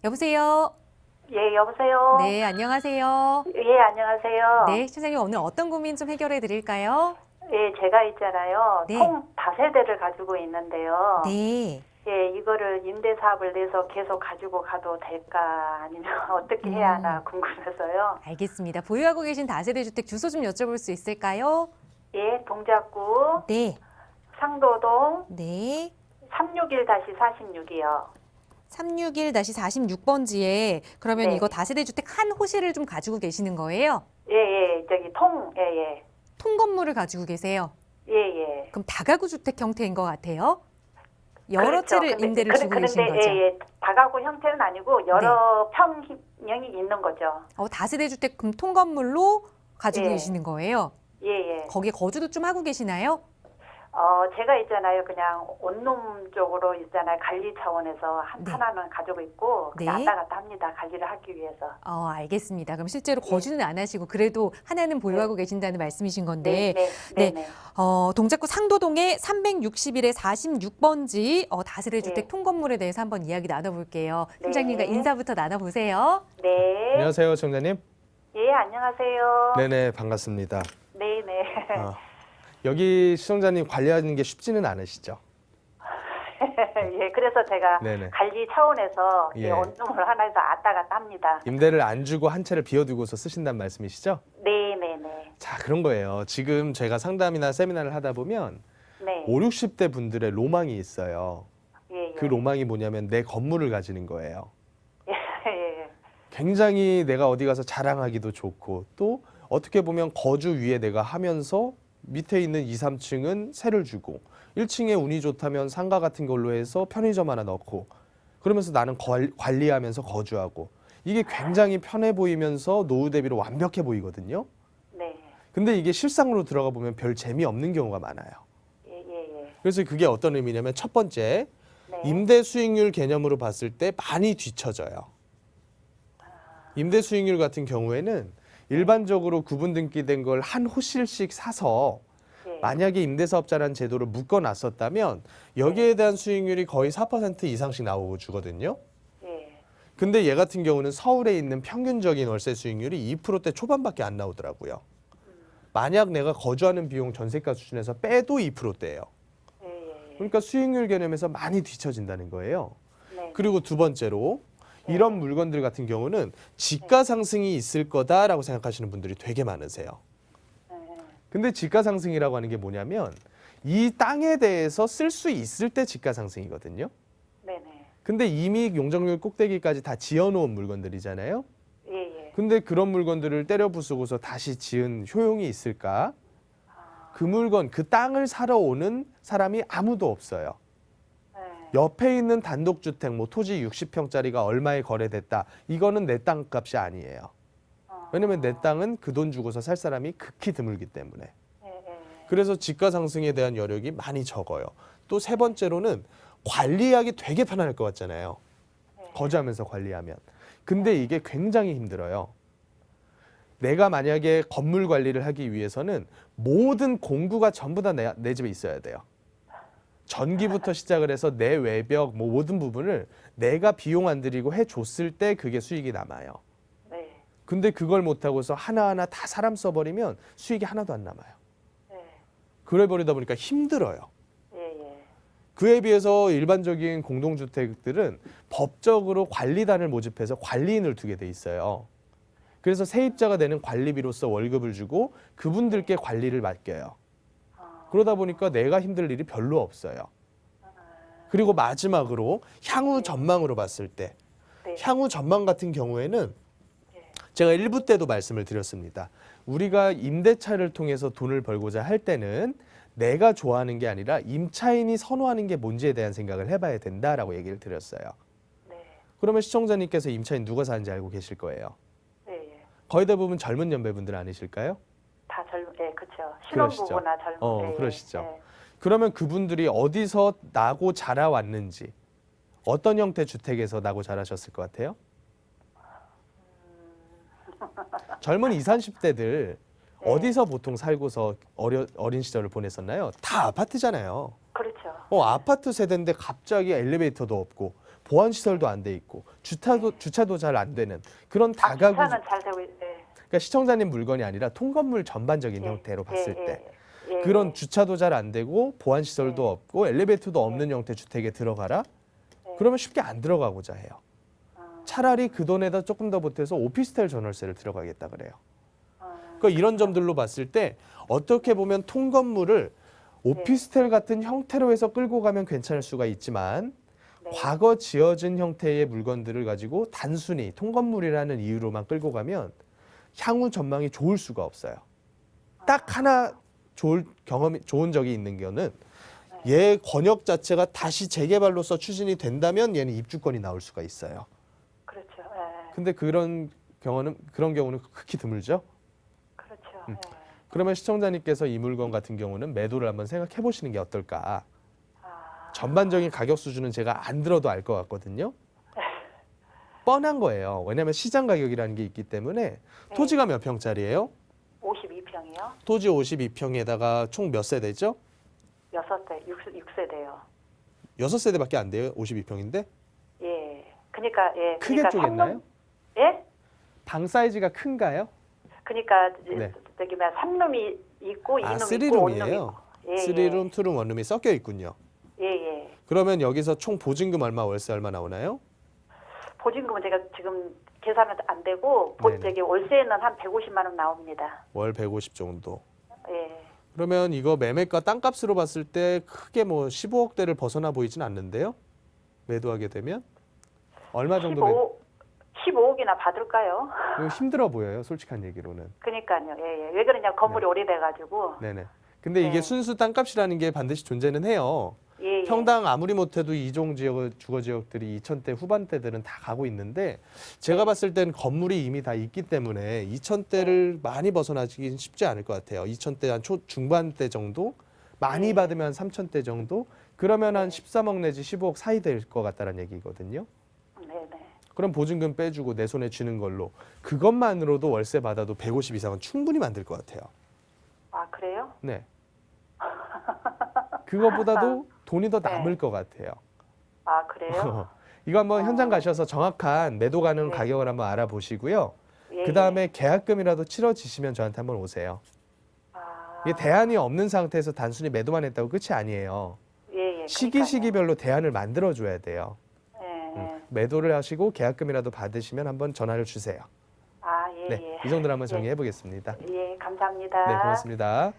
여보세요? 예, 여보세요? 네, 안녕하세요. 예, 안녕하세요. 네, 시청자님 오늘 어떤 고민 좀 해결해 드릴까요? 예, 제가 있잖아요. 네. 통 다세대를 가지고 있는데요. 네. 예, 이거를 임대사업을 내서 계속 가지고 가도 될까 아니면 어떻게 해야 하나 궁금해서요. 알겠습니다. 보유하고 계신 다세대 주택 주소 좀 여쭤볼 수 있을까요? 예, 동작구 네. 상도동 네. 361-46이요. 361-46번지에 그러면 네. 이거 다세대 주택 한 호실을 좀 가지고 계시는 거예요? 예, 예, 저기 예, 통건물을 가지고 계세요? 예, 예, 예. 그럼 다가구 주택 형태인 것 같아요? 여러 그렇죠. 채를 근데 임대를 주고 계신 거죠? 예, 예. 다가구 형태는 아니고 여러 평형이 있는 거죠. 다세대 주택 그럼 통건물로 가지고 예. 계시는 거예요? 예, 예. 거기에 거주도 좀 하고 계시나요? 제가 있잖아요. 그냥 원룸 쪽으로 있잖아요. 관리 차원에서 네. 하나는 가지고 있고 그냥 네. 왔다 갔다 합니다. 관리를 하기 위해서. 알겠습니다. 그럼 실제로 거주는 안 하시고 그래도 하나는 보유하고 계신다는 말씀이신 건데 네. 동작구 상도동의 361-46번지 다세대 주택 네. 통건물에 대해서 한번 이야기 나눠볼게요. 네. 팀장님과 인사부터 나눠보세요. 네. 안녕하세요, 청자님. 예, 안녕하세요. 네네, 반갑습니다. 네. 여기 시청자님 관리하는 게 쉽지는 않으시죠? 예, 그래서 제가 네네. 관리 차원에서 예. 원룸을 하나 해서 왔다 갔다 합니다. 임대를 안 주고 한 채를 비워두고서 쓰신다는 말씀이시죠? 네. 자, 그런 거예요. 지금 제가 상담이나 세미나를 하다 보면 네. 5, 60대 분들의 로망이 있어요. 예. 그 로망이 뭐냐면 내 건물을 가지는 거예요. 예. 굉장히 내가 어디 가서 자랑하기도 좋고 또 어떻게 보면 거주 위에 내가 하면서 밑에 있는 2, 3층은 세를 주고 1층에 운이 좋다면 상가 같은 걸로 해서 편의점 하나 넣고 그러면서 나는 관리하면서 거주하고 이게 굉장히 편해 보이면서 노후 대비로 완벽해 보이거든요. 네. 근데 이게 실상으로 들어가 보면 별 재미없는 경우가 많아요. 예. 그래서 그게 어떤 의미냐면 첫 번째, 네. 임대 수익률 개념으로 봤을 때 많이 뒤처져요. 임대 수익률 같은 경우에는 일반적으로 구분 등기된 걸 한 호실씩 사서 예. 만약에 임대사업자라는 제도를 묶어놨었다면 여기에 대한 수익률이 거의 4% 이상씩 나오고 주거든요. 예. 근데 얘 같은 경우는 서울에 있는 평균적인 월세 수익률이 2%대 초반밖에 안 나오더라고요. 만약 내가 거주하는 비용 전세가 수준에서 빼도 2%대예요. 예. 그러니까 수익률 개념에서 많이 뒤처진다는 거예요. 네. 그리고 두 번째로 이런 물건들 같은 경우는 지가 상승이 있을 거다라고 생각하시는 분들이 되게 많으세요. 근데 지가 상승이라고 하는 게 뭐냐면 이 땅에 대해서 쓸 수 있을 때 지가 상승이거든요. 네네. 근데 이미 용적률 꼭대기까지 다 지어놓은 물건들이잖아요. 예. 근데 그런 물건들을 때려 부수고서 다시 지은 효용이 있을까? 그 물건, 그 땅을 사러 오는 사람이 아무도 없어요. 네. 옆에 있는 단독주택, 뭐 토지 60평짜리가 얼마에 거래됐다. 이거는 내 땅값이 아니에요. 왜냐면 내 땅은 그 돈 주고서 살 사람이 극히 드물기 때문에. 그래서 지가 상승에 대한 여력이 많이 적어요. 또 세 번째로는 관리하기 되게 편할 것 같잖아요. 거주하면서 관리하면. 근데 이게 굉장히 힘들어요. 내가 만약에 건물 관리를 하기 위해서는 모든 공구가 전부 다 내 집에 있어야 돼요. 전기부터 시작을 해서 내 외벽 뭐 모든 부분을 내가 비용 안 들이고 해줬을 때 그게 수익이 남아요. 네. 근데 그걸 못하고서 하나하나 다 사람 써버리면 수익이 하나도 안 남아요. 그래 버리다 보니까 힘들어요. 예. 그에 비해서 일반적인 공동주택들은 법적으로 관리단을 모집해서 관리인을 두게 돼 있어요. 그래서 세입자가 되는 관리비로서 월급을 주고 그분들께 관리를 맡겨요. 그러다 보니까 내가 힘들 일이 별로 없어요. 그리고 마지막으로 향후 전망으로 봤을 때 네. 향후 전망 같은 경우에는 제가 1부 때도 말씀을 드렸습니다. 우리가 임대차를 통해서 돈을 벌고자 할 때는 내가 좋아하는 게 아니라 임차인이 선호하는 게 뭔지에 대한 생각을 해봐야 된다라고 얘기를 드렸어요. 네. 그러면 시청자님께서 임차인 누가 사는지 알고 계실 거예요. 예. 거의 대부분 젊은 연배분들 아니실까요? 다 그렇죠. 그러시죠. 신혼부부나 젊은. 그러시죠. 그러면 그분들이 어디서 나고 자라왔는지 어떤 형태 주택에서 나고 자라셨을 것 같아요? 젊은 20, 30대들 어디서 보통 살고서 어린 시절을 보냈었나요? 다 아파트잖아요. 그렇죠. 아파트 세대인데 갑자기 엘리베이터도 없고 보안 시설도 안 돼 있고 주차도 잘 안 되는 그런 다가구. 주차는 잘 되고 그러니까 시청자님 물건이 아니라 통건물 전반적인 형태로 봤을 때 그런 주차도 잘 안 되고 보안 시설도 없고 엘리베이터도 없는 형태 주택에 들어가라. 그러면 쉽게 안 들어가고자 해요. 차라리 그 돈에다 조금 더 보태서 오피스텔 전월세를 들어가겠다 그래요. 그러니까 이런 점들로 봤을 때 어떻게 보면 통건물을 오피스텔 같은 형태로 해서 끌고 가면 괜찮을 수가 있지만 과거 지어진 형태의 물건들을 가지고 단순히 통건물이라는 이유로만 끌고 가면 향후 전망이 좋을 수가 없어요. 딱 하나 좋은 적이 있는 거는 얘 권역 자체가 다시 재개발로서 추진이 된다면 얘는 입주권이 나올 수가 있어요. 그렇죠. 근데 그런 경우는 극히 드물죠. 그렇죠. 그러면 시청자님께서 이 물건 같은 경우는 매도를 한번 생각해 보시는 게 어떨까. 전반적인 가격 수준은 제가 안 들어도 알 것 같거든요. 뻔한 거예요. 왜냐하면 시장 가격이라는 게 있기 때문에. 토지가 몇 평짜리예요? 52평이요. 토지 52평에다가 총 몇 세대죠? 6세대요. 6세대밖에 안 돼요? 52평인데? 예. 그러니까 크게 쪼갰나요? 예? 방 사이즈가 큰가요? 그러니까 네. 저기 뭐 3룸이 있고 2룸이 있고 1룸이 3룸이에요. 있고. 예, 3룸, 2룸, 1룸이 섞여 있군요. 예. 그러면 여기서 총 보증금 얼마, 월세 얼마 나오나요? 보증금은 제가 지금 계산은 안 되고 네네. 저기 월세는 한 150만 원 나옵니다. 월 150 정도. 예. 그러면 이거 매매가 땅값으로 봤을 때 크게 뭐 15억대를 벗어나 보이진 않는데요? 매도하게 되면? 얼마 정도 15억이나 받을까요? 이거 힘들어 보여요, 솔직한 얘기로는. 그러니까요. 예. 왜 그러냐 건물이 오래돼가지고. 네네. 근데 이게 네. 순수 땅값이라는 게 반드시 존재는 해요. 예. 평당 아무리 못해도 이종 지역, 주거 지역들이 2000대 후반대들은 다 가고 있는데 제가 봤을 땐 건물이 이미 다 있기 때문에 2000대를 많이 벗어나기는 쉽지 않을 것 같아요. 2000대 한 중반대 정도? 많이 받으면 3000대 정도? 그러면 한 13억 내지 15억 사이 될 것 같다는 얘기거든요. 네네. 그럼 보증금 빼주고 내 손에 쥐는 걸로 그것만으로도 월세 받아도 150 이상은 충분히 만들 것 같아요. 아 그래요? 네. 그것보다도 돈이 더 남을 것 같아요. 아 그래요? 이거 한번 현장 가셔서 정확한 매도 가능 네. 가격을 한번 알아보시고요. 예, 그 다음에 계약금이라도 치러지시면 저한테 한번 오세요. 아, 이게 대안이 없는 상태에서 단순히 매도만 했다고 끝이 아니에요. 예. 시기별로 대안을 만들어줘야 돼요. 예. 매도를 하시고 계약금이라도 받으시면 한번 전화를 주세요. 아 예. 네, 이 정도로 한번 정리해 보겠습니다. 예. 감사합니다. 네, 고맙습니다.